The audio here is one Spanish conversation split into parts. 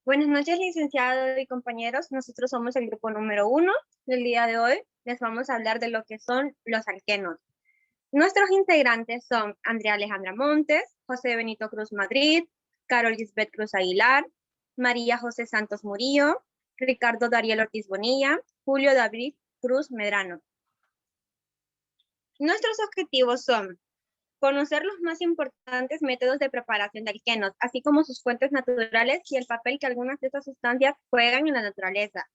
Buenas noches, licenciado y compañeros. Nosotros somos el grupo número 1. El día de hoy les vamos a hablar de lo que son los alquenos. Nuestros integrantes son Andrea Alejandra Montes, José Benito Cruz Madrid, Carol Gisbeth Cruz Aguilar, María José Santos Murillo, Ricardo Dariel Ortiz Bonilla, Julio David Cruz Medrano. Nuestros objetivos son conocer los más importantes métodos de preparación de alquenos, así como sus fuentes naturales y el papel que algunas de estas sustancias juegan en la naturaleza.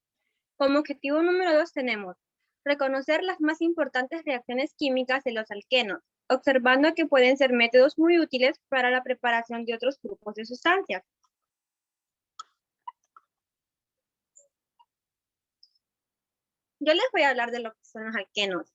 Como objetivo número 2 tenemos reconocer las más importantes reacciones químicas de los alquenos, observando que pueden ser métodos muy útiles para la preparación de otros grupos de sustancias. Yo les voy a hablar de lo que son los alquenos.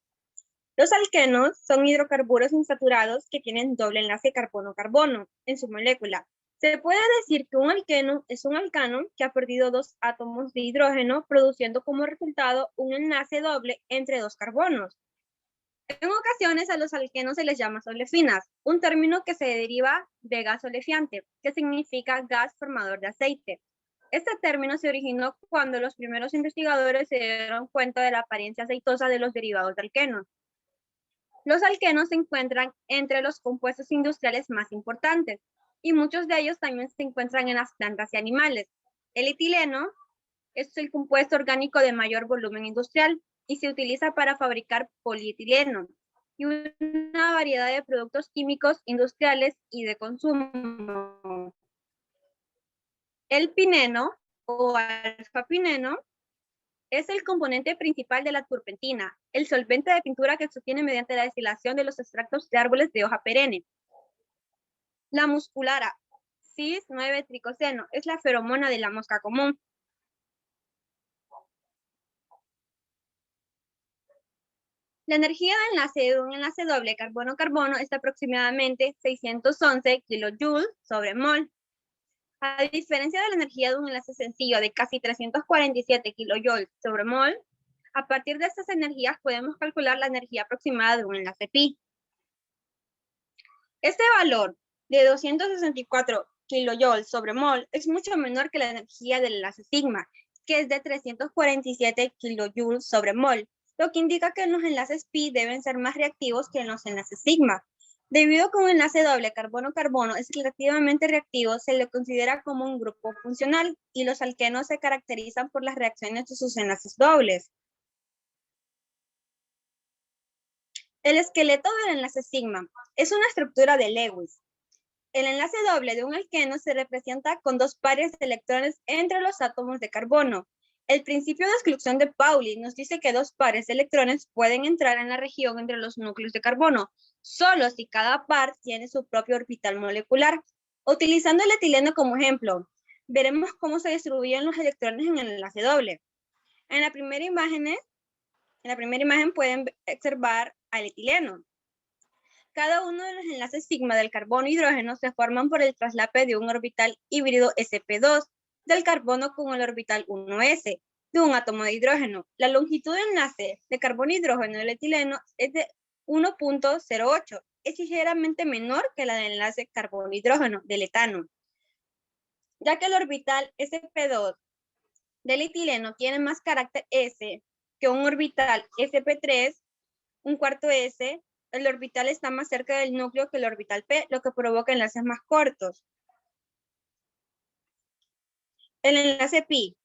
Los alquenos son hidrocarburos insaturados que tienen doble enlace carbono-carbono en su molécula. Se puede decir que un alqueno es un alcano que ha perdido 2 átomos de hidrógeno, produciendo como resultado un enlace doble entre 2 carbonos. En ocasiones a los alquenos se les llama olefinas, un término que se deriva de gas olefiante, que significa gas formador de aceite. Este término se originó cuando los primeros investigadores se dieron cuenta de la apariencia aceitosa de los derivados de alquenos. Los alquenos se encuentran entre los compuestos industriales más importantes y muchos de ellos también se encuentran en las plantas y animales. El etileno es el compuesto orgánico de mayor volumen industrial y se utiliza para fabricar polietileno y una variedad de productos químicos industriales y de consumo. El pineno o alfa-pineno es el componente principal de la turpentina, el solvente de pintura que se obtiene mediante la destilación de los extractos de árboles de hoja perenne. La musculara, cis-9-tricoseno, es la feromona de la mosca común. La energía de enlace de un enlace doble carbono-carbono es aproximadamente 611 kJ sobre mol. A diferencia de la energía de un enlace sencillo de casi 347 kJ sobre mol, a partir de estas energías podemos calcular la energía aproximada de un enlace pi. Este valor de 264 kJ sobre mol es mucho menor que la energía del enlace sigma, que es de 347 kJ sobre mol, lo que indica que los enlaces pi deben ser más reactivos que en los enlaces sigma. Debido a que un enlace doble carbono-carbono es relativamente reactivo, se le considera como un grupo funcional y los alquenos se caracterizan por las reacciones de sus enlaces dobles. El esqueleto del enlace sigma es una estructura de Lewis. El enlace doble de un alqueno se representa con 2 pares de electrones entre los átomos de carbono. El principio de exclusión de Pauli nos dice que 2 pares de electrones pueden entrar en la región entre los núcleos de carbono, solo si cada par tiene su propio orbital molecular. Utilizando el etileno como ejemplo, veremos cómo se distribuyen los electrones en el enlace doble. En la primera imagen pueden observar al etileno. Cada uno de los enlaces sigma del carbono e hidrógeno se forman por el traslape de un orbital híbrido sp2 del carbono con el orbital 1s de un átomo de hidrógeno. La longitud de enlace de carbono e hidrógeno del etileno es de 1.08. Es ligeramente menor que la del enlace carbono-hidrógeno del etano, ya que el orbital sp2 del etileno tiene más carácter S que un orbital sp3, un cuarto S. El orbital está más cerca del núcleo que el orbital p, lo que provoca enlaces más cortos. El enlace pi.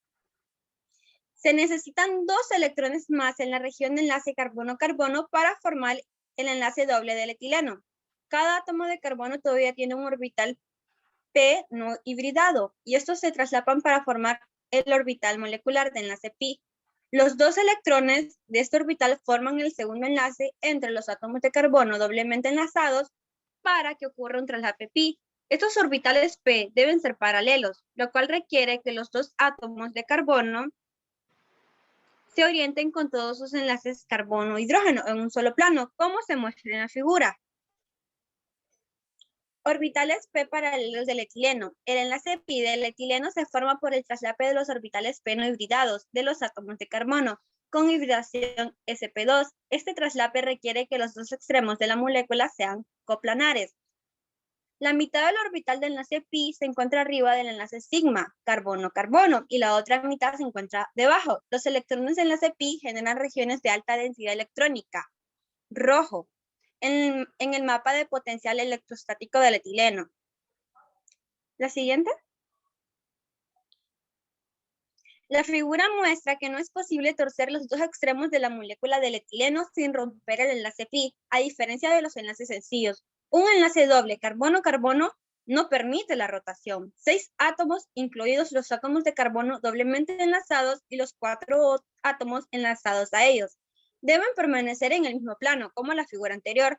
Se necesitan 2 electrones más en la región de enlace carbono-carbono para formar el enlace doble del etileno. Cada átomo de carbono todavía tiene un orbital p no hibridado y estos se traslapan para formar el orbital molecular de enlace pi. Los 2 electrones de este orbital forman el segundo enlace entre los átomos de carbono doblemente enlazados para que ocurra un traslape pi. Estos orbitales p deben ser paralelos, lo cual requiere que los 2 átomos de carbono se orienten con todos sus enlaces carbono-hidrógeno en un solo plano, como se muestra en la figura. Orbitales p paralelos del etileno. El enlace pi del etileno se forma por el traslape de los orbitales p no hibridados de los átomos de carbono con hibridación sp2. Este traslape requiere que los 2 extremos de la molécula sean coplanares. La mitad del orbital del enlace pi se encuentra arriba del enlace sigma, carbono-carbono, y la otra mitad se encuentra debajo. Los electrones del enlace pi generan regiones de alta densidad electrónica, rojo, en el mapa de potencial electrostático del etileno. La siguiente. La figura muestra que no es posible torcer los dos extremos de la molécula del etileno sin romper el enlace pi, a diferencia de los enlaces sencillos. Un enlace doble carbono-carbono no permite la rotación. 6 átomos, incluidos los átomos de carbono doblemente enlazados y los 4 átomos enlazados a ellos, deben permanecer en el mismo plano, como la figura anterior.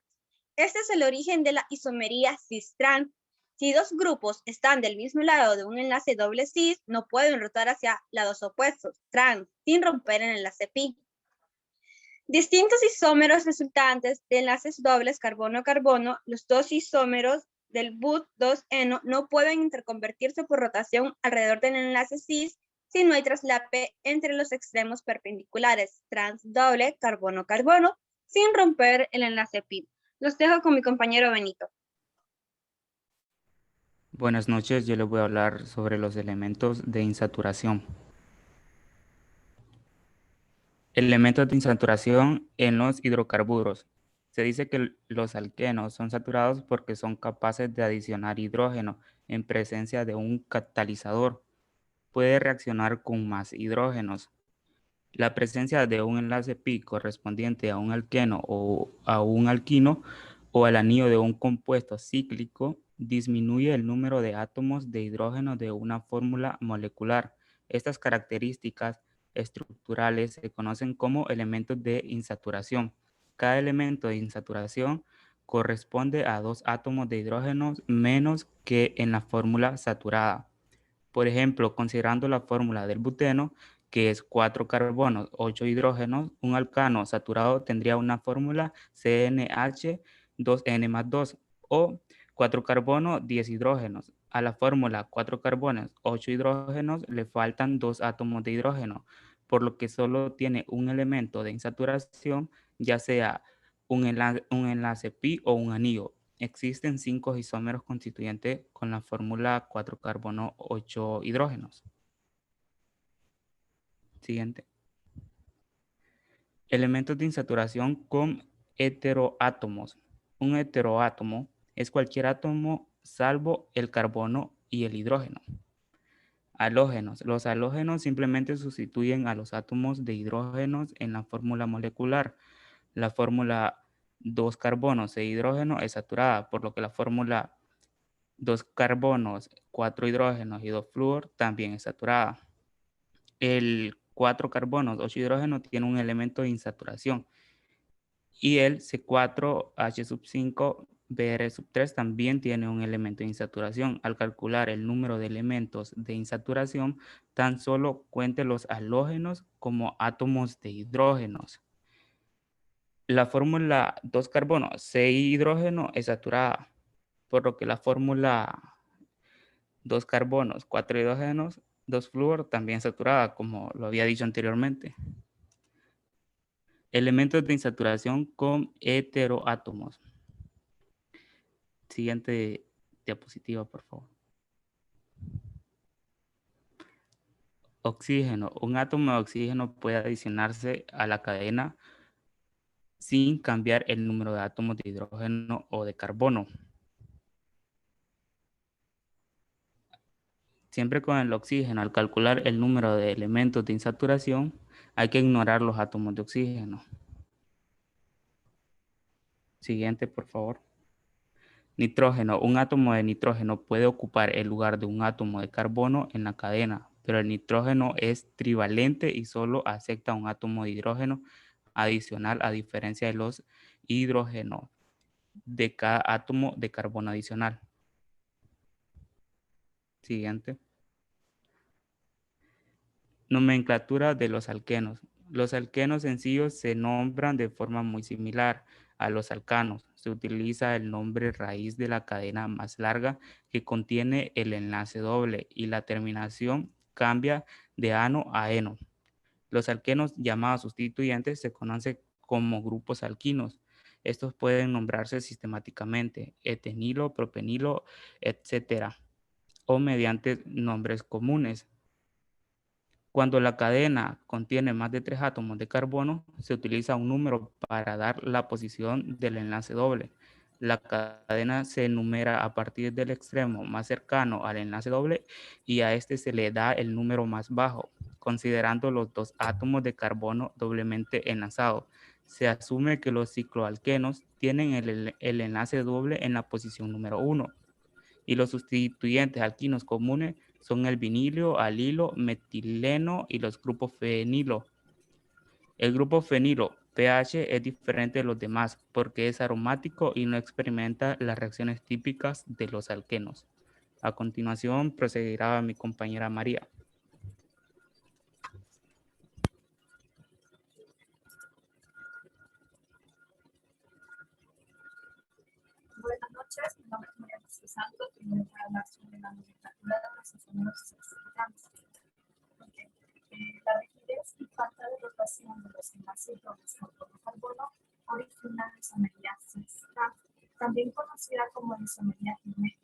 Este es el origen de la isomería cis-trans. Si dos grupos están del mismo lado de un enlace doble cis, no pueden rotar hacia lados opuestos, trans, sin romper el enlace pi. Distintos isómeros resultantes de enlaces dobles carbono-carbono, los dos isómeros del but2-eno no pueden interconvertirse por rotación alrededor del enlace cis si no hay traslape entre los extremos perpendiculares, trans doble carbono-carbono, sin romper el enlace pi. Los dejo con mi compañero Benito. Buenas noches, yo les voy a hablar sobre los elementos de insaturación. Elementos de insaturación en los hidrocarburos. Se dice que los alquenos son saturados porque son capaces de adicionar hidrógeno en presencia de un catalizador. Puede reaccionar con más hidrógenos. La presencia de un enlace pi correspondiente a un alqueno o a un alquino o al anillo de un compuesto cíclico disminuye el número de átomos de hidrógeno de una fórmula molecular. Estas características estructurales se conocen como elementos de insaturación. Cada elemento de insaturación corresponde a 2 átomos de hidrógeno menos que en la fórmula saturada. Por ejemplo, considerando la fórmula del buteno, que es 4 carbonos, 8 hidrógenos, un alcano saturado tendría una fórmula CnH2n más 2 o 4 carbonos, 10 hidrógenos. A la fórmula 4 carbonos, 8 hidrógenos le faltan 2 átomos de hidrógeno, por lo que solo tiene un elemento de insaturación, ya sea un enlace pi o un anillo. Existen 5 isómeros constituyentes con la fórmula 4 carbono 8 hidrógenos. Siguiente. Elementos de insaturación con heteroátomos. Un heteroátomo es cualquier átomo salvo el carbono y el hidrógeno. Halógenos. Los halógenos simplemente sustituyen a los átomos de hidrógenos en la fórmula molecular. La fórmula 2 carbonos e hidrógeno es saturada, por lo que la fórmula 2 carbonos, 4 hidrógenos y 2 flúor también es saturada. El 4 carbonos, 8 hidrógenos tiene un elemento de insaturación y el C4H5Br3 también tiene un elemento de insaturación. Al calcular el número de elementos de insaturación, tan solo cuente los halógenos como átomos de hidrógenos. La fórmula 2 carbonos, 6 hidrógeno es saturada, por lo que la fórmula 2 carbonos, 4 hidrógenos, 2 flúor, también saturada, como lo había dicho anteriormente. Elementos de insaturación con heteroátomos. Siguiente diapositiva, por favor. Oxígeno. Un átomo de oxígeno puede adicionarse a la cadena sin cambiar el número de átomos de hidrógeno o de carbono. Siempre con el oxígeno, al calcular el número de elementos de insaturación, hay que ignorar los átomos de oxígeno. Siguiente, por favor. Nitrógeno. Un átomo de nitrógeno puede ocupar el lugar de un átomo de carbono en la cadena, pero el nitrógeno es trivalente y solo acepta un átomo de hidrógeno adicional, a diferencia de los hidrógenos de cada átomo de carbono adicional. Siguiente. Nomenclatura de los alquenos. Los alquenos sencillos se nombran de forma muy similar a los alcanos. Se utiliza el nombre raíz de la cadena más larga que contiene el enlace doble y la terminación cambia de ano a eno. Los alquenos llamados sustituyentes se conocen como grupos alquinos. Estos pueden nombrarse sistemáticamente, etenilo, propenilo, etcétera, o mediante nombres comunes. Cuando la cadena contiene más de 3 átomos de carbono, se utiliza un número para dar la posición del enlace doble. La cadena se enumera a partir del extremo más cercano al enlace doble y a este se le da el número más bajo, considerando los 2 átomos de carbono doblemente enlazados. Se asume que los cicloalquenos tienen el enlace doble en la posición número 1 y los sustituyentes alquinos comunes son el vinilo, alilo, metileno y los grupos fenilo. El grupo fenilo pH es diferente de los demás porque es aromático y no experimenta las reacciones típicas de los alquenos. A continuación proseguirá mi compañera María. Buenas noches, mi nombre es María José Santos y voy a hablar sobre la nomenclatura de los isómeros excitantes. La rigidez y falta de rotación de los enlaces dobles carbono-carbono origina la isomería cis, también conocida como isomería hermética.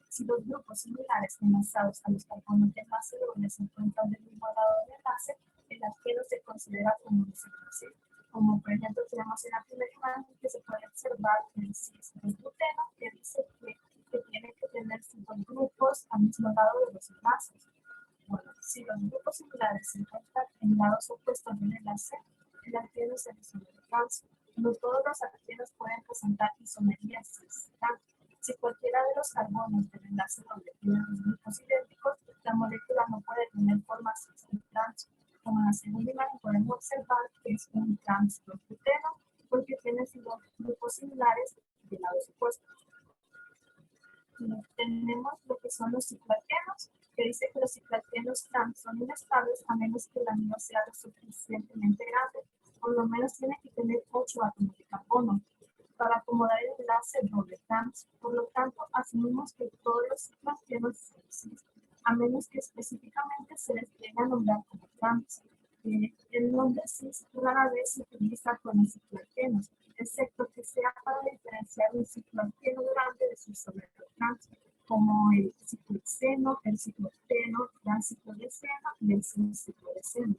Si los grupos similares enlazados a los carbonos de enlace doble se encuentran del mismo lado del enlace, el alqueno se considera como un cis. Como por ejemplo tenemos en la primera imagen que se puede observar el cis del gluteno que dice que tiene que tener 5 grupos al mismo lado de los enlaces. Bueno, si los grupos similares se encuentran en lados opuestos del enlace, el alqueno es el isómero trans. No todos los alquenos pueden presentar isomería cis. Si cualquiera de los carbonos del enlace doble tiene los grupos idénticos, la molécula no puede tener forma cis trans. Como en la segunda imagen podemos observar que es un trans gluteno porque tiene grupos similares de lados opuestos. Tenemos lo que son los cicloalquenos, que dice que los cicloalquenos trans son inestables a menos que el amino sea lo suficientemente grande. Por lo menos tiene que tener 8 átomos de carbono para acomodar el enlace doble trans. Por lo tanto, asumimos que todos los cicloalquenos son cis, a menos que específicamente se les llegue a nombrar como trans. El nombre cis rara vez se utiliza con los cicloalquenos, excepto que sea para diferenciar un cicloalqueno grande de su isómero trans, como el ciclohexeno, el cicloocteno, transciclohexeno y el ciclohexeno.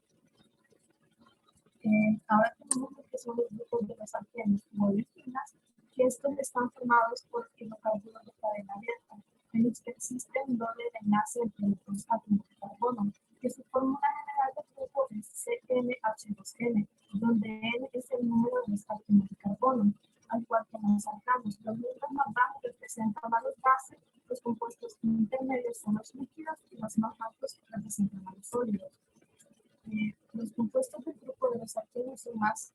Ahora tenemos lo que son los grupos de los alquenos molequinas, que estos están formados por hidrocarburos de cadena abierta, en los que existe un doble enlace entre los dos átomos de carbono, que su fórmula general de grupo es CnH2n, donde N es el número de los átomos de carbono. Al igual que nos saltamos, los números más bajos representan a los bases, los compuestos intermedios son los líquidos y los más altos representan a los sólidos. Los compuestos del grupo de los alquenos son más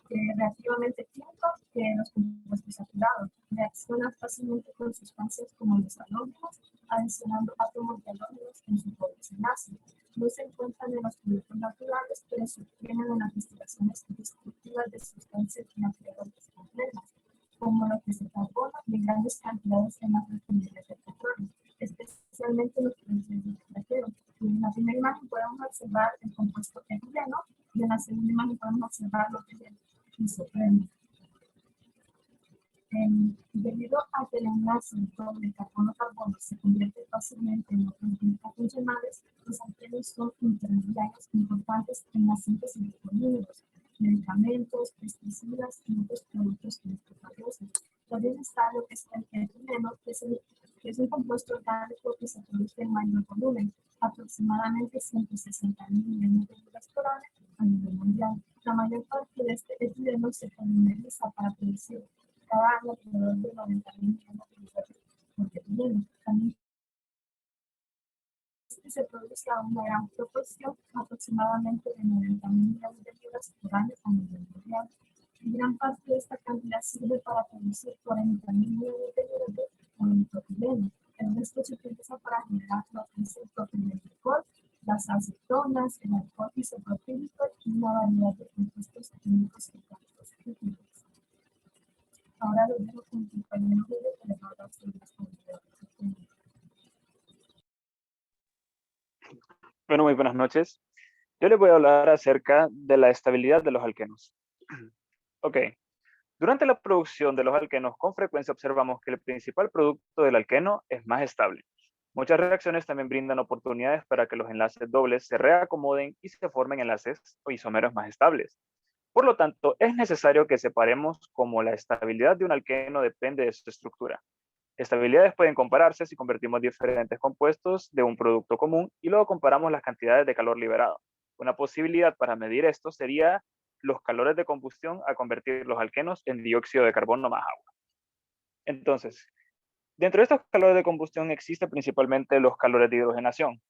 reactivamente químicos que los compuestos saturados. Reaccionan fácilmente con sustancias como los halógenos, adicionando átomos de halógenos en sus dobles enlaces. No se encuentran en los productos naturales, pero se obtienen en las destilaciones destructivas de sustancias naturales complejas, como lo que es el carbono y en grandes cantidades en las refinerías de petróleo, especialmente en los países del extranjero. En la primera imagen podemos observar el compuesto etileno y en la segunda imagen podemos observar lo que es el isopreno. Debido a que el enlace doble carbono-carbono se convierte fácilmente en otros químicos funcionales, los alquenos son intermediarios importantes en la síntesis de polímeros, medicamentos, pesticidas y otros productos químicos valiosos. También está lo que es el etileno, que es un compuesto orgánico que se produce en mayor volumen, aproximadamente 160.000 millones de libras por año a nivel mundial. La mayor parte de este etileno se polimeriza para producir cada año alrededor de 90.000 millones de libras por etileno. También se produce a una gran proporción, aproximadamente de 90.000 millones de libras por año a nivel mundial. Y gran parte de esta cantidad sirve para producir 40.000 millones de libras de polipropileno. El resto se utiliza para generar lo que es el propilenglicol, las acetonas, el alcohol isopropílico y una variedad de compuestos químicos y químicos químicos. Ahora lo dejo con mi compañero Julio que les va a hablar sobre las comunidades. Bueno, muy buenas noches. Yo les voy a hablar acerca de la estabilidad de los alquenos. Ok, Durante la producción de los alquenos, con frecuencia observamos que el principal producto del alqueno es más estable. Muchas reacciones también brindan oportunidades para que los enlaces dobles se reacomoden y se formen enlaces o isómeros más estables. Por lo tanto, es necesario que separemos cómo la estabilidad de un alqueno depende de su estructura. Estabilidades pueden compararse si convertimos diferentes compuestos de un producto común y luego comparamos las cantidades de calor liberado. Una posibilidad para medir esto sería los calores de combustión a convertir los alquenos en dióxido de carbono más agua. Entonces, dentro de estos calores de combustión existen principalmente los calores de hidrogenación.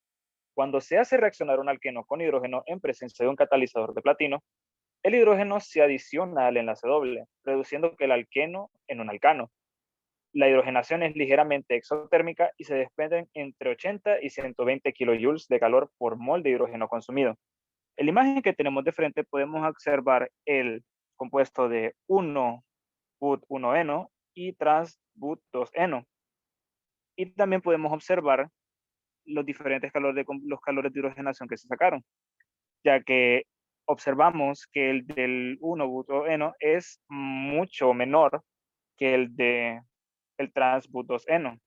Cuando se hace reaccionar un alqueno con hidrógeno en presencia de un catalizador de platino, el hidrógeno se adiciona al enlace doble, reduciendo el alqueno en un alcano. La hidrogenación es ligeramente exotérmica y se desprenden entre 80 y 120 kilojoules de calor por mol de hidrógeno consumido. En la imagen que tenemos de frente podemos observar el compuesto de 1-but-1-eno y trans-but-2-eno. Y también podemos observar los diferentes los calores de hidrogenación que se sacaron, ya que observamos que el del 1-but-eno es mucho menor que el de el trans-but-2-eno.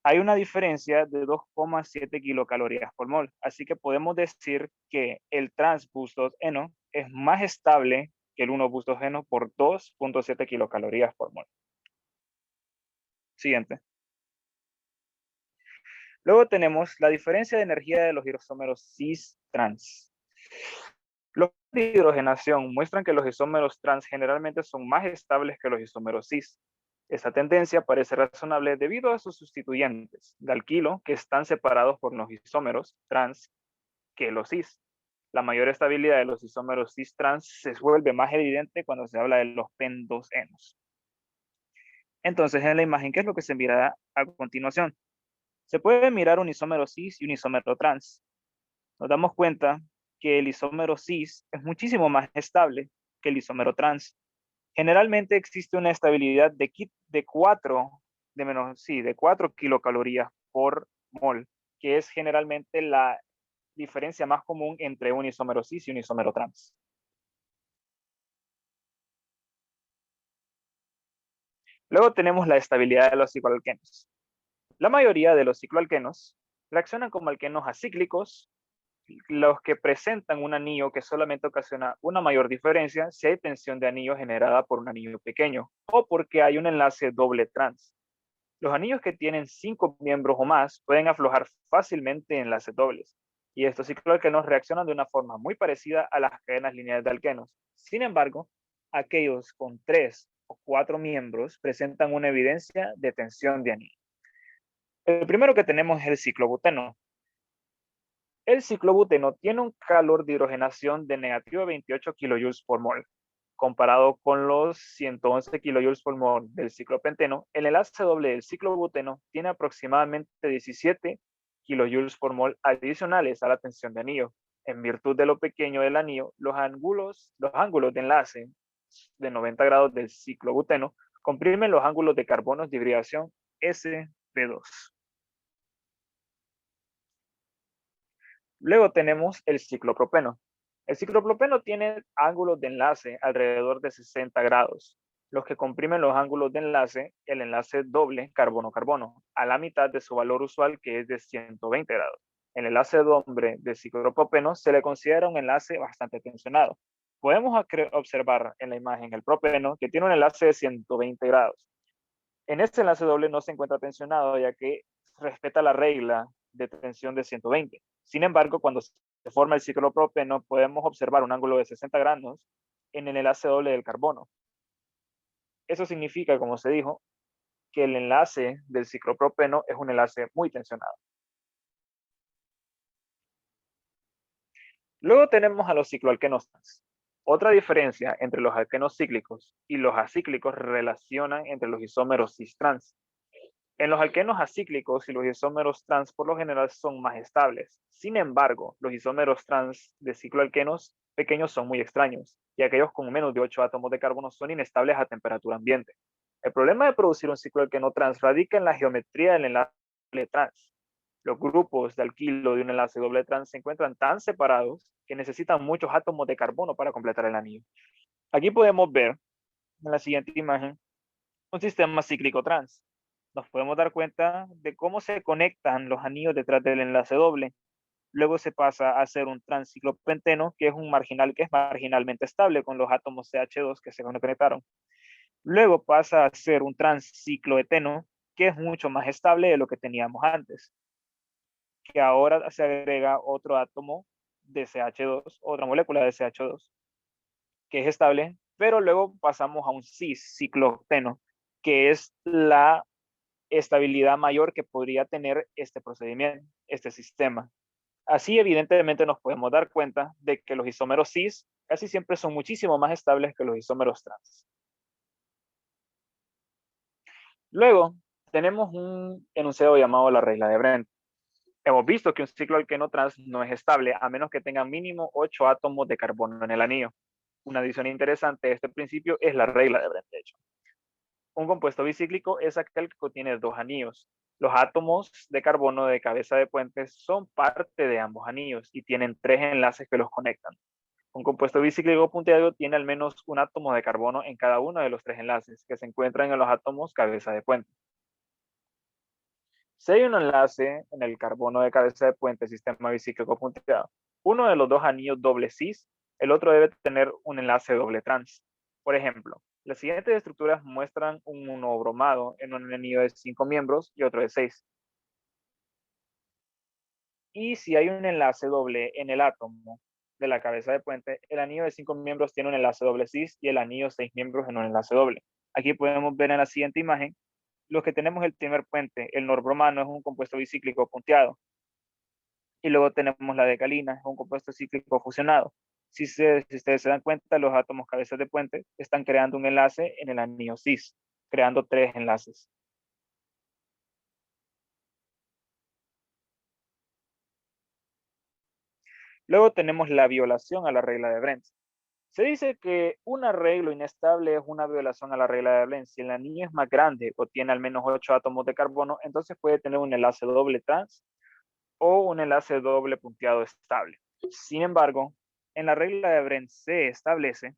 Hay una diferencia de 2,7 kilocalorías por mol, así que podemos decir que el trans-but-2-eno es más estable que el 1-but-2-eno por 2,7 kilocalorías por mol. Siguiente. Luego tenemos la diferencia de energía de los isómeros cis-trans. Los de hidrogenación muestran que los isómeros trans generalmente son más estables que los isómeros cis. Esta tendencia parece razonable debido a sus sustituyentes de alquilo que están separados por los isómeros trans que los cis. La mayor estabilidad de los isómeros cis-trans se vuelve más evidente cuando se habla de los pentosenos. Entonces, en la imagen, ¿qué es lo que se mira a continuación? Se puede mirar un isómero cis y un isómero trans. Nos damos cuenta que el isómero cis es muchísimo más estable que el isómero trans. Generalmente existe una estabilidad de 4 kilocalorías por mol, que es generalmente la diferencia más común entre un isómero cis y un isómero trans. Luego tenemos la estabilidad de los cicloalquenos. La mayoría de los cicloalquenos reaccionan como alquenos acíclicos, los que presentan un anillo que solamente ocasiona una mayor diferencia si hay tensión de anillo generada por un anillo pequeño o porque hay un enlace doble trans. Los anillos que tienen 5 miembros o más pueden aflojar fácilmente en enlaces dobles, y estos cicloalquenos reaccionan de una forma muy parecida a las cadenas lineales de alquenos. Sin embargo, aquellos con 3 o 4 miembros presentan una evidencia de tensión de anillo. El primero que tenemos es el ciclobuteno. El ciclobuteno tiene un calor de hidrogenación de negativo 28 kilojoules por mol. Comparado con los 111 kilojoules por mol del ciclopenteno, el enlace doble del ciclobuteno tiene aproximadamente 17 kilojoules por mol adicionales a la tensión de anillo. En virtud de lo pequeño del anillo, los ángulos de enlace de 90 grados del ciclobuteno comprimen los ángulos de carbonos de hibridación sp2. Luego tenemos el ciclopropeno. El ciclopropeno tiene ángulos de enlace alrededor de 60 grados, los que comprimen los ángulos de enlace, el enlace doble carbono-carbono, a la mitad de su valor usual, que es de 120 grados. El enlace doble de ciclopropeno se le considera un enlace bastante tensionado. Podemos observar en la imagen el propeno que tiene un enlace de 120 grados. En este enlace doble no se encuentra tensionado, ya que respeta la regla de tensión de 120. Sin embargo, cuando se forma el ciclopropeno, podemos observar un ángulo de 60 grados en el enlace doble del carbono. Eso significa, como se dijo, que el enlace del ciclopropeno es un enlace muy tensionado. Luego tenemos a los cicloalquenos trans. Otra diferencia entre los alquenos cíclicos y los acíclicos relacionan entre los isómeros cis-trans. En los alquenos acíclicos y los isómeros trans por lo general son más estables. Sin embargo, los isómeros trans de cicloalquenos pequeños son muy extraños, y aquellos con menos de 8 átomos de carbono son inestables a temperatura ambiente. El problema de producir un cicloalqueno trans radica en la geometría del enlace trans. Los grupos de alquilo de un enlace doble trans se encuentran tan separados que necesitan muchos átomos de carbono para completar el anillo. Aquí podemos ver en la siguiente imagen un sistema cíclico trans. Nos podemos dar cuenta de cómo se conectan los anillos detrás del enlace doble. Luego se pasa a hacer un transciclopenteno, que es un marginal que es marginalmente estable con los átomos CH2 que se conectaron. Luego pasa a ser un transcicloeteno, que es mucho más estable de lo que teníamos antes, que ahora se agrega otro átomo de CH2, otra molécula de CH2, que es estable, pero luego pasamos a un cis-cicloocteno, que es la estabilidad mayor que podría tener este procedimiento, este sistema. Así, evidentemente, nos podemos dar cuenta de que los isómeros cis casi siempre son muchísimo más estables que los isómeros trans. Luego, tenemos un enunciado llamado la regla de Brent. Hemos visto que un ciclo alqueno trans no es estable a menos que tenga mínimo 8 átomos de carbono en el anillo. Una adición interesante de este principio es la regla de Brent, de hecho. Un compuesto bicíclico es aquel que contiene 2 anillos. Los átomos de carbono de cabeza de puente son parte de ambos anillos y tienen 3 enlaces que los conectan. Un compuesto bicíclico punteado tiene al menos un átomo de carbono en cada uno de los 3 enlaces que se encuentran en los átomos cabeza de puente. Si hay un enlace en el carbono de cabeza de puente sistema bicíclico punteado, uno de los 2 anillos doble cis, el otro debe tener un enlace doble trans. Por ejemplo, las siguientes estructuras muestran un monobromado en un anillo de 5 miembros y otro de 6. Y si hay un enlace doble en el átomo de la cabeza de puente, el anillo de 5 miembros tiene un enlace doble cis y el anillo de 6 miembros en un enlace doble. Aquí podemos ver en la siguiente imagen los que tenemos el primer puente. El norbromano es un compuesto bicíclico punteado. Y luego tenemos la decalina, es un compuesto cíclico fusionado. Si ustedes se dan cuenta, los átomos cabezas de puente están creando un enlace en el anillo cis, creando 3 enlaces. Luego tenemos la violación a la regla de Brent. Se dice que un arreglo inestable es una violación a la regla de Brent. Si el anillo es más grande o tiene al menos 8 átomos de carbono, entonces puede tener un enlace doble trans o un enlace doble punteado estable. Sin embargo, en la regla de Brent se establece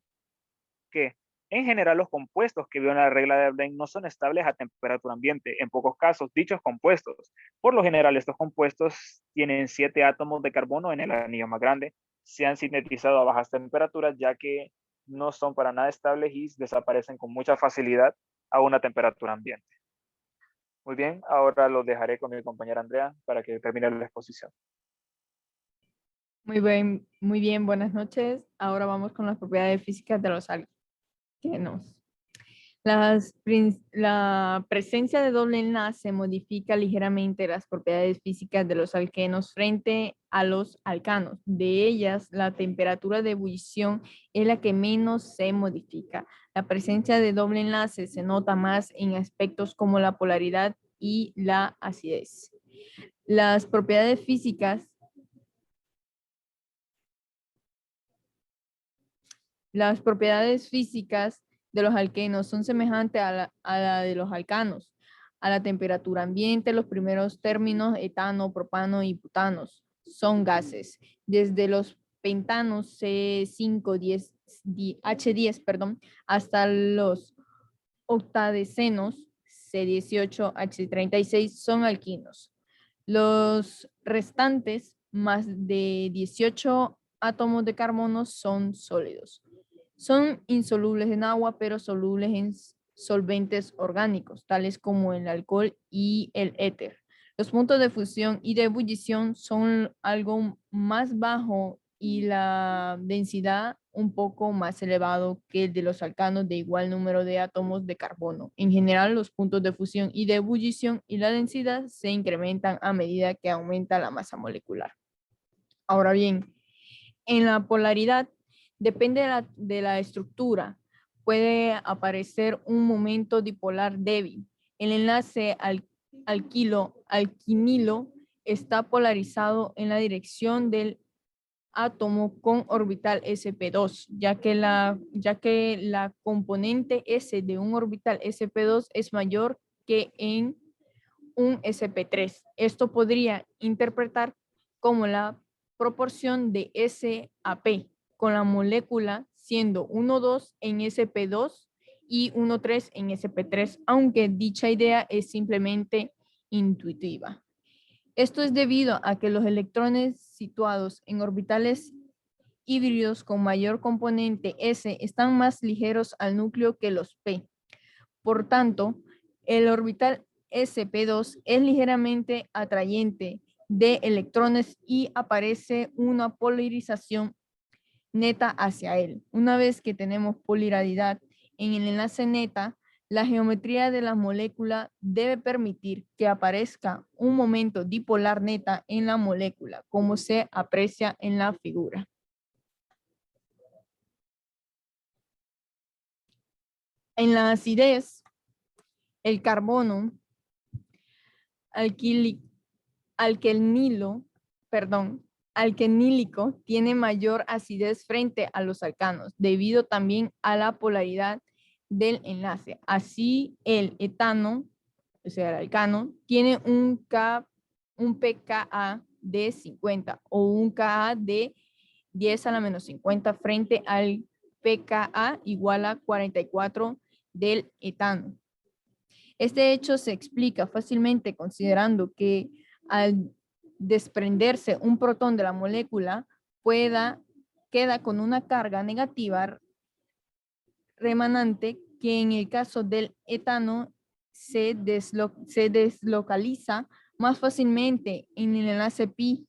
que en general los compuestos que violan la regla de Brent no son estables a temperatura ambiente. En pocos casos, dichos compuestos, por lo general estos compuestos tienen 7 átomos de carbono en el anillo más grande, se han sintetizado a bajas temperaturas ya que no son para nada estables y desaparecen con mucha facilidad a una temperatura ambiente. Muy bien, ahora los dejaré con mi compañera Andrea para que termine la exposición. Muy bien, buenas noches. Ahora vamos con las propiedades físicas de los alquenos. La presencia de doble enlace modifica ligeramente las propiedades físicas de los alquenos frente a los alcanos. De ellas, la temperatura de ebullición es la que menos se modifica. La presencia de doble enlace se nota más en aspectos como la polaridad y la acidez. Las propiedades físicas de los alquenos son semejantes a la de los alcanos. A la temperatura ambiente, los primeros términos, etano, propano y butanos, son gases. Desde los pentanos C5, H10, hasta los octadecenos C18, H36 son alquinos. Los restantes, más de 18 átomos de carbono, son sólidos. Son insolubles en agua, pero solubles en solventes orgánicos, tales como el alcohol y el éter. Los puntos de fusión y de ebullición son algo más bajo y la densidad un poco más elevado que el de los alcanos de igual número de átomos de carbono. En general, los puntos de fusión y de ebullición y la densidad se incrementan a medida que aumenta la masa molecular. Ahora bien, en la polaridad, depende de la estructura. Puede aparecer un momento dipolar débil. El enlace alquinilo está polarizado en la dirección del átomo con orbital sp2, ya que la componente S de un orbital sp2 es mayor que en un sp3. Esto podría interpretar como la proporción de S a P, con la molécula siendo 1,2 en sp2 y 1,3 en sp3, aunque dicha idea es simplemente intuitiva. Esto es debido a que los electrones situados en orbitales híbridos con mayor componente S están más ligeros al núcleo que los p. Por tanto, el orbital sp2 es ligeramente atrayente de electrones y aparece una polarización neta hacia él. Una vez que tenemos polaridad en el enlace neta, la geometría de la molécula debe permitir que aparezca un momento dipolar neta en la molécula, como se aprecia en la figura. En la acidez, el carbono alquenílico tiene mayor acidez frente a los alcanos, debido también a la polaridad del enlace. Así, el etano, o sea, el alcano, tiene un pKa de 50 o un Ka de 10 a la menos 50 frente al pKa igual a 44 del etano. Este hecho se explica fácilmente considerando que al desprenderse un protón de la molécula queda con una carga negativa remanente que en el caso del etano se deslocaliza más fácilmente en el enlace pi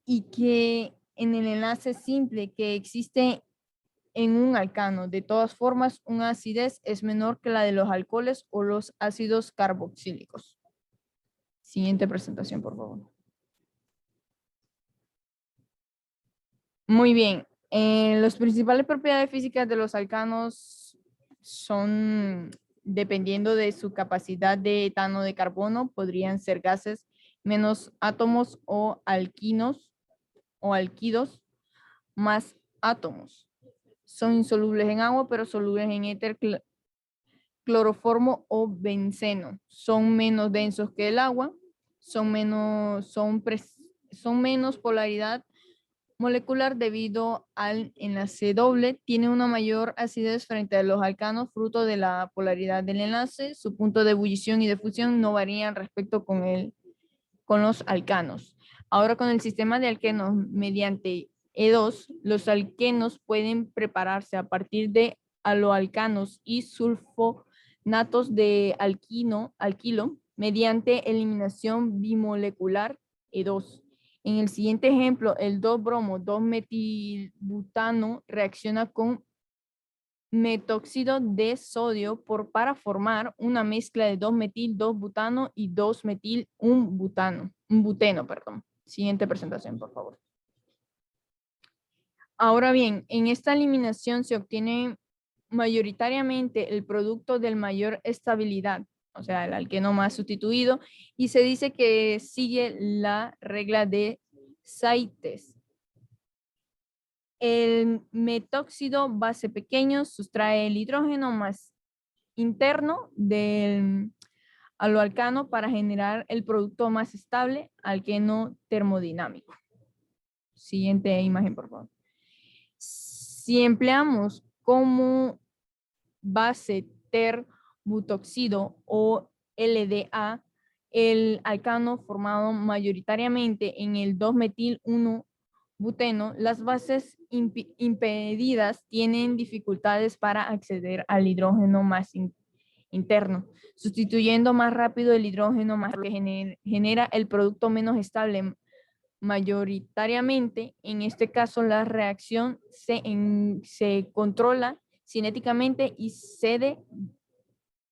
y que en el enlace simple que existe en un alcano. De todas formas, una acidez es menor que la de los alcoholes o los ácidos carboxílicos. Siguiente presentación, por favor. Muy bien. Las principales propiedades físicas de los alcanos son, dependiendo de su capacidad de etano de carbono, podrían ser gases menos átomos o alquinos o alquidos más átomos. Son insolubles en agua, pero solubles en éter, cloroformo o benceno. Son menos densos que el agua, son menos polaridad molecular debido al enlace doble, tiene una mayor acidez frente a los alcanos fruto de la polaridad del enlace. Su punto de ebullición y de fusión no varían respecto con los alcanos. Ahora con el sistema de alquenos mediante E2, los alquenos pueden prepararse a partir de aloalcanos y sulfonatos de alquilo mediante eliminación bimolecular E2. En el siguiente ejemplo, el 2-bromo 2-metilbutano reacciona con metóxido de sodio para formar una mezcla de 2-metil-2-butano y 2-metil-1-buteno, perdón. Siguiente presentación, por favor. Ahora bien, en esta eliminación se obtiene mayoritariamente el producto de mayor estabilidad, o sea, el alqueno más sustituido, y se dice que sigue la regla de CITES. El metóxido base pequeño sustrae el hidrógeno más interno del aloalcano para generar el producto más estable, alqueno termodinámico. Siguiente imagen, por favor. Si empleamos como base terbutoxido o LDA, el alcano formado mayoritariamente en el 2-metil-1-buteno, las bases impedidas tienen dificultades para acceder al hidrógeno más interno, sustituyendo más rápido el hidrógeno más que genera el producto menos estable. Mayoritariamente, en este caso, la reacción se controla cinéticamente y cede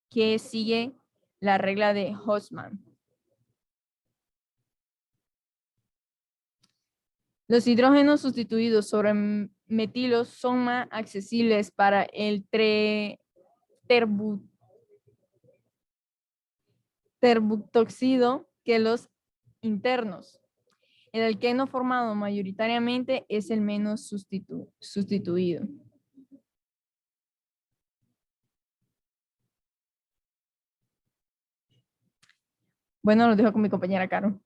que sigue la regla de Hofmann. Los hidrógenos sustituidos sobre metilos son más accesibles para el terbutoxido que los internos. El alqueno formado mayoritariamente es el menos sustituido. Bueno, lo dejo con mi compañera Caro.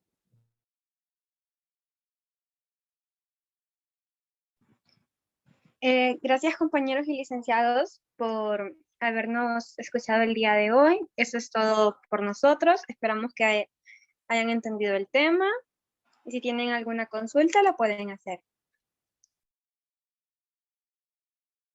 Gracias compañeros y licenciados por habernos escuchado el día de hoy. Eso es todo por nosotros. Esperamos que hayan entendido el tema. Y si tienen alguna consulta, la pueden hacer.